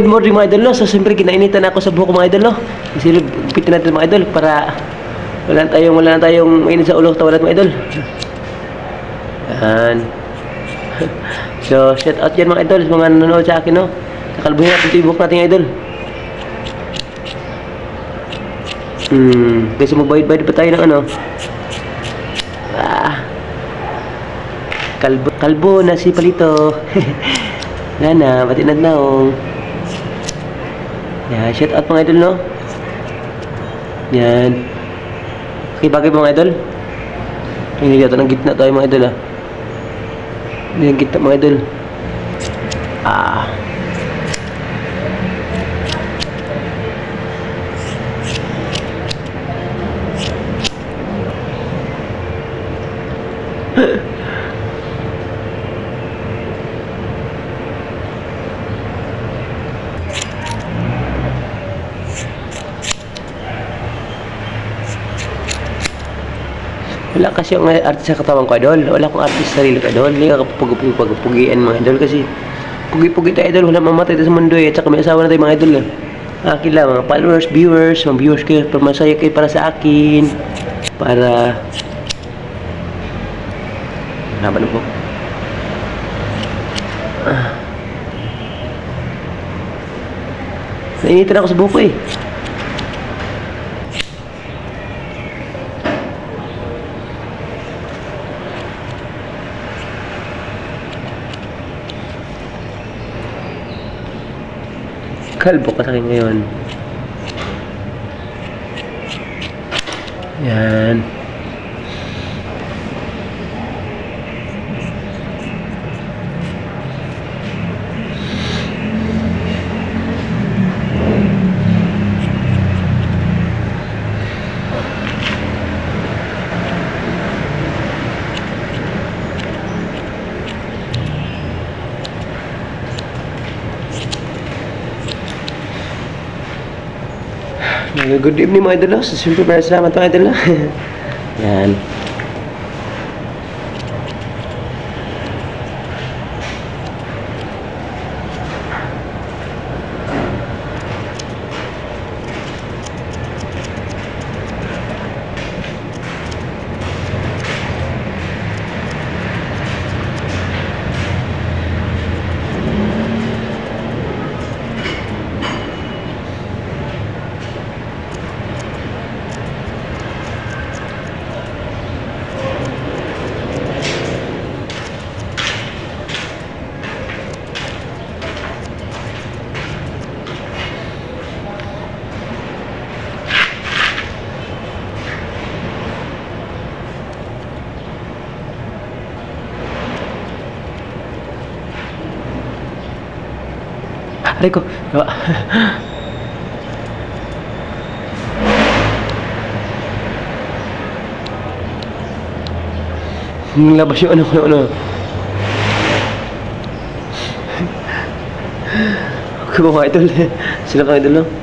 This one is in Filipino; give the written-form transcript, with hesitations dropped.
Good morning mga idol, no? So siyempre kinainitan ako sa buhok ko mga idol, no? Kasi pitin natin mga idol para wala na tayong mainit sa ulo tawalat mga idol. Yan. So shout out yan mga idol sa mga nanonood sa akin, no? Kakalbuhin natin ito yung buhok natin mga idol. Kasi magbayad-bayad pa tayo ng ano. Kalbo na si Palito. Nana, batinad na oh. Yan, shout out mga idol, no? Yan. Okay, bagay mga idol? Hindi dito, ng gitna tayo mga idol, ah. Hindi ng gitna mga idol. Wala kasi yung artist sa katawan ko, idol. Wala akong artist sa sarili ko, idol. Hindi ka pag-pugian mga idol kasi pugi-pugi tayo, idol. Wala mamatay tayo sa mundo eh. At saka may asawa na tayo mga idol eh. Akin lang, mga followers, viewers, mga viewers kayo, masaya kayo para sa akin. Para laban po. Nainitan ako sa buko eh. Kalbo ka sa akin ngayon. Yan. Good evening mga idol. Siyempre para salamat mga idol. Yan. Aray ko. Labas yung ano. Okay ba mga idol? Sila ka idol, no?